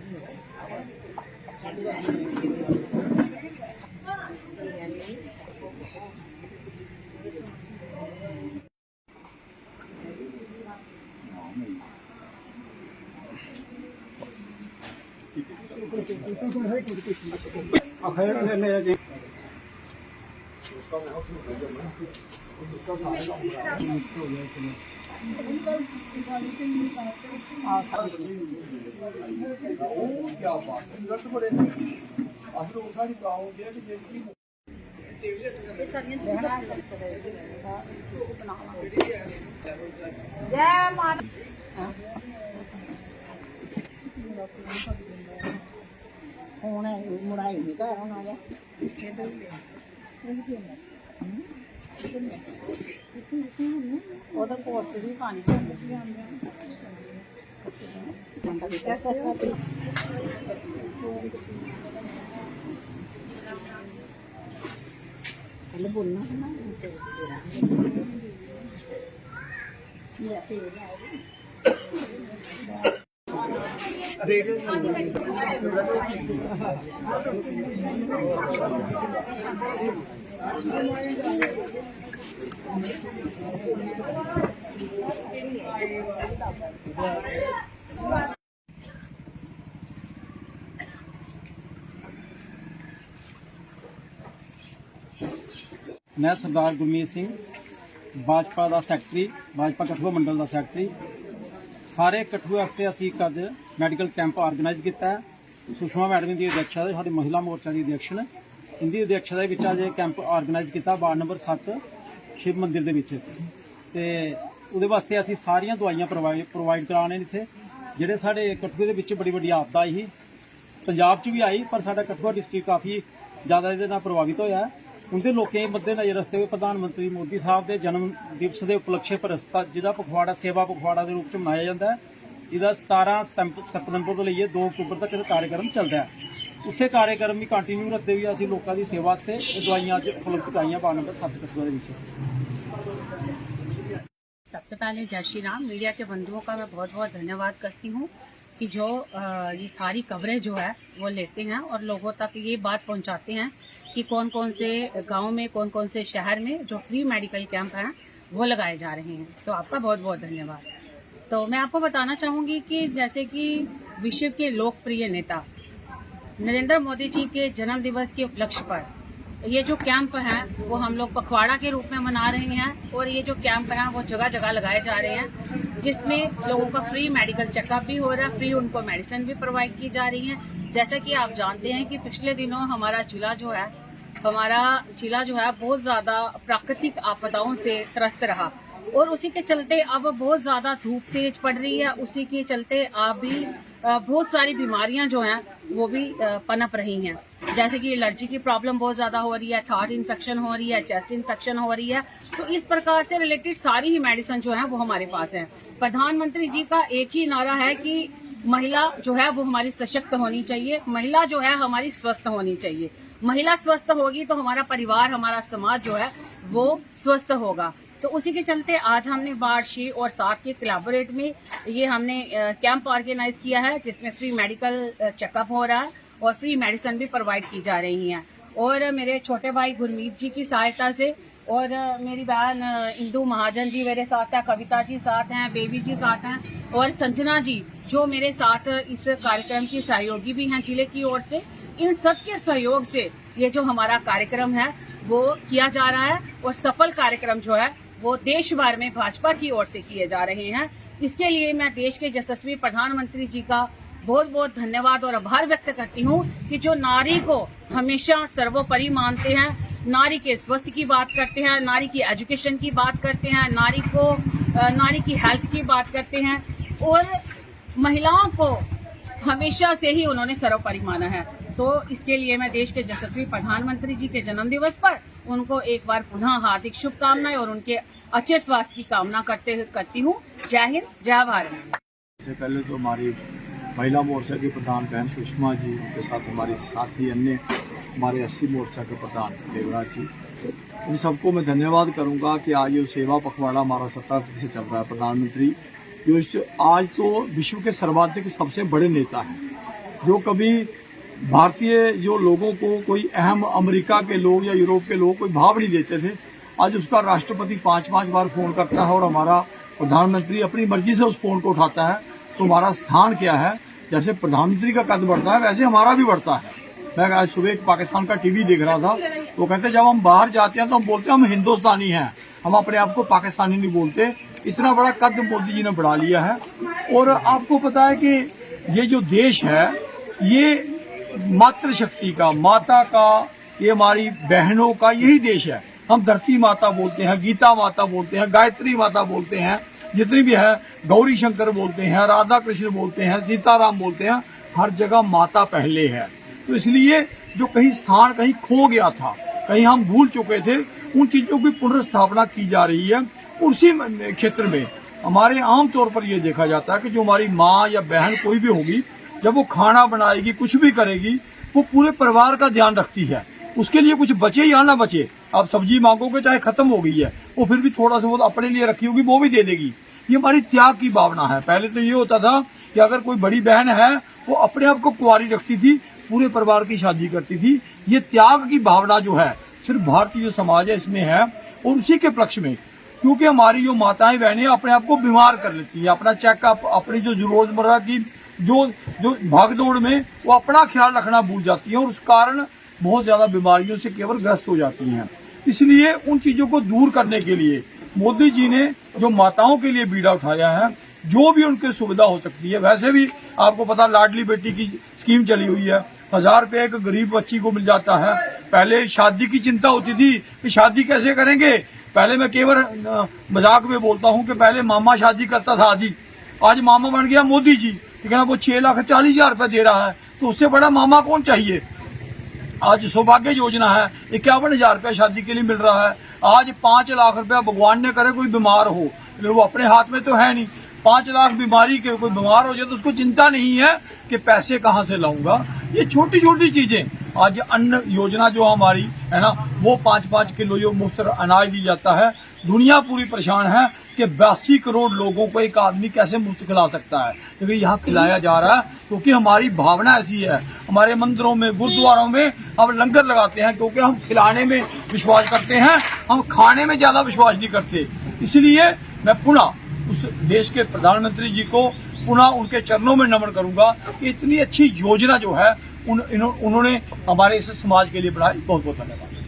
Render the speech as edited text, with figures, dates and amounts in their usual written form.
जय माता मुड़ाई नहीं कर पोस्ट भी पानी पहले बोलना है ना मैं सरदार गुरमीत सिंह भाजपा का सैकटरी भाजपा कठुआ मंडल का सैकटरी सारे कठुए वास्ते असीं एक अज मैडिकल कैंप ऑर्गेनाइज किया है। सुषमा मैडम की अध्यक्षता में साडी महिला मोर्चा की अध्यक्ष ने इनकी अध्यक्षता में अज कैंप ऑर्गेनाइज किया वार्ड नंबर 7 शिव मंदिर के विच ते उहदे वास्ते असीं सारियां दवाइयां प्रोवाइड कराने इत्थे जिहड़े साडे कठुए दे विच बड़ी बड़ी आपदा आई पंजाब च भी आई पर साडा कठुआ डिस्ट्रिक्ट काफ़ी ज़्यादा इहदे नाल प्रभावित होया है। उनके लोगों के मद्देनज़र रखते हुए प्रधानमंत्री मोदी साहब के जन्म दिवस के उपलक्ष्य पर जिहदा पखवाड़ा सेवा पखवाड़ा के रूप में मनाया जाता है। इसका 17 सितंबर तो लेकर 2 अक्तूबर तक कार्यक्रम चलता है। उस कार्यक्रम की कंटिन्यू रखते हुए असीं लोगों की सेवा वास्ते दवाइयां अज उपलब्ध कराइयां वार्ड नंबर 7 कठुआ दे विच। सबसे पहले जय श्री राम। मीडिया के बंधुओं का मैं बहुत बहुत धन्यवाद करती हूँ कि जो ये सारी कवरेज जो है वो लेते हैं और लोगों तक ये बात पहुँचाते हैं कि कौन कौन से गांव में कौन कौन से शहर में जो फ्री मेडिकल कैंप हैं वो लगाए जा रहे हैं। तो आपका बहुत बहुत धन्यवाद। तो मैं आपको बताना चाहूँगी कि जैसे कि विश्व के लोकप्रिय नेता नरेंद्र मोदी जी के जन्म दिवस के उपलक्ष्य पर ये जो कैंप हैं वो हम लोग पखवाड़ा के रूप में मना रहे हैं और ये जो कैंप हैं वो जगह जगह लगाए जा रहे हैं जिसमें लोगों का फ्री मेडिकल चेकअप भी हो रहा है, फ्री उनको मेडिसिन भी प्रोवाइड की जा रही है। जैसा कि आप जानते हैं कि पिछले दिनों हमारा जिला जो है बहुत ज्यादा प्राकृतिक आपदाओं से त्रस्त रहा और उसी के चलते अब बहुत ज्यादा धूप तेज पड़ रही है। उसी के चलते अब भी बहुत सारी बीमारियां जो हैं वो भी पनप रही हैं, जैसे कि एलर्जी की प्रॉब्लम बहुत ज्यादा हो रही है, थ्रोट इन्फेक्शन हो रही है, चेस्ट इन्फेक्शन हो रही है। तो इस प्रकार से रिलेटेड सारी ही मेडिसिन जो है वो हमारे पास है। प्रधानमंत्री जी का एक ही नारा है कि महिला जो है वो हमारी सशक्त होनी चाहिए, महिला जो है हमारी स्वस्थ होनी चाहिए। महिला स्वस्थ होगी तो हमारा परिवार, हमारा समाज जो है वो स्वस्थ होगा। तो उसी के चलते आज हमने वार्ड 6 और 7 के कोलैबोरेट में ये हमने कैंप ऑर्गेनाइज किया है जिसमें फ्री मेडिकल चेकअप हो रहा है और फ्री मेडिसिन भी प्रोवाइड की जा रही हैं। और मेरे छोटे भाई गुरमीत जी की सहायता से और मेरी बहन इंदू महाजन जी मेरे साथ है, कविता जी साथ हैं, बेबी जी साथ हैं और संजना जी जो मेरे साथ इस कार्यक्रम की सहयोगी भी हैं जिले की ओर से। इन सब के सहयोग से ये जो हमारा कार्यक्रम है वो किया जा रहा है और सफल कार्यक्रम जो है वो देश भर में भाजपा की ओर से किए जा रहे हैं। इसके लिए मैं देश के यशस्वी प्रधानमंत्री जी का बहुत बहुत धन्यवाद और आभार व्यक्त करती हूँ कि जो नारी को हमेशा सर्वोपरि मानते हैं, नारी के स्वास्थ्य की बात करते हैं, नारी की एजुकेशन की बात करते हैं, नारी की हेल्थ की बात करते हैं और महिलाओं को हमेशा से ही उन्होंने सर्वोपरि माना है। तो इसके लिए मैं देश के यशस्वी प्रधानमंत्री जी के जन्म दिवस पर उनको एक बार पुनः हार्दिक शुभकामनाएं और उनके अच्छे स्वास्थ्य की कामना करती हूँ। जय हिंद, जय भारत। इससे पहले तो हमारी महिला मोर्चा की प्रधान बहन सुषमा जी, उनके साथ हमारे साथी अन्य हमारे 80 मोर्चा के प्रधान देवराज जी, इन सबको मैं धन्यवाद करूंगा कि आज ये सेवा पखवाड़ा हमारा 17 से चल रहा है। प्रधानमंत्री जो आज तो विश्व के सर्वाधिक सबसे बड़े नेता हैं जो कभी भारतीय जो लोगों को कोई अहम अमेरिका के लोग या यूरोप के लोग कोई भाव नहीं देते थे, आज उसका राष्ट्रपति 5-5 बार फोन करता है और हमारा प्रधानमंत्री अपनी मर्जी से उस फोन को उठाता है। तो हमारा स्थान क्या है, जैसे प्रधानमंत्री का कद बढ़ता है वैसे हमारा भी बढ़ता है। मैं आज सुबह एक पाकिस्तान का टीवी देख रहा था, वो कहते जब हम बाहर जाते हैं तो हम बोलते हैं हम हिंदुस्तानी हैं, हम अपने आप को पाकिस्तानी नहीं बोलते। इतना बड़ा कद मोदी जी ने बढ़ा लिया है। और आपको पता है कि ये जो देश है ये मातृशक्ति का, माता का, ये हमारी बहनों का यही देश है। हम धरती माता बोलते हैं, गीता माता बोलते हैं, गायत्री माता बोलते हैं, जितनी भी है, गौरी शंकर बोलते हैं, राधा कृष्ण बोलते हैं, सीताराम बोलते हैं, हर जगह माता पहले है। तो इसलिए जो कहीं स्थान कहीं खो गया था, कहीं हम भूल चुके थे, उन चीजों की पुनर्स्थापना की जा रही है। उसी क्षेत्र में हमारे आमतौर पर यह देखा जाता है कि जो हमारी माँ या बहन कोई भी होगी, जब वो खाना बनाएगी, कुछ भी करेगी, वो पूरे परिवार का ध्यान रखती है। उसके लिए कुछ बचे या ना बचे, आप सब्जी मांगोगे चाहे खत्म हो गई है, वो फिर भी थोड़ा सा वो अपने लिए रखी होगी, वो भी दे देगी। ये हमारी त्याग की भावना है। पहले तो ये होता था कि अगर कोई बड़ी बहन है वो अपने आप को कुंवारी रखती थी, पूरे परिवार की शादी करती थी। ये त्याग की भावना जो है सिर्फ भारतीय जो समाज है इसमें है। और उसी के पक्ष में क्योंकि हमारी जो माताएं बहनें अपने आप को बीमार कर लेती है, अपना चेकअप, अपनी जो रोजमर्रा की जो भागदौड़ में वो अपना ख्याल रखना भूल जाती है और उस कारण बहुत ज्यादा बीमारियों से केवल ग्रस्त हो जाती हैं। इसलिए उन चीजों को दूर करने के लिए मोदी जी ने जो माताओं के लिए बीड़ा उठाया है, जो भी उनकी सुविधा हो सकती है। वैसे भी आपको पता लाडली बेटी की स्कीम चली हुई है, 1000 रुपए एक गरीब बच्ची को मिल जाता है। पहले शादी की चिंता होती थी कि शादी कैसे करेंगे। पहले मैं केवल मजाक में बोलता हूँ कि पहले मामा शादी करता था आदि, आज मामा बन गया मोदी जी, ठीक है ना। वो 6,40,000 रुपए दे रहा है, तो उससे बड़ा मामा कौन चाहिए। आज सौभाग्य योजना है, 51,000 रुपया शादी के लिए मिल रहा है। आज 5 लाख रुपया भगवान ने करे कोई बीमार हो, लेकिन वो अपने हाथ में तो है नहीं। 5 लाख बीमारी के कोई बीमार हो जाए तो उसको चिंता नहीं है कि पैसे कहाँ से लाऊंगा। ये छोटी छोटी चीजें, आज अन्न योजना जो हमारी है ना, वो 5-5 किलो जो मुफ्त अनाज दी जाता है। दुनिया पूरी परेशान है कि 82 करोड़ लोगों को एक आदमी कैसे मुफ्त खिला सकता है, क्योंकि यहाँ खिलाया जा रहा है। क्योंकि हमारी भावना ऐसी है, हमारे मंदिरों में, गुरुद्वारों में हम लंगर लगाते हैं क्योंकि हम खिलाने में विश्वास करते हैं, हम खाने में ज्यादा विश्वास नहीं करते। इसलिए मैं पुनः उस देश के प्रधानमंत्री जी को पुनः उनके चरणों में नमन करूंगा कि इतनी अच्छी योजना जो है उन्होंने हमारे इस समाज के लिए बनाई। बहुत बहुत धन्यवाद।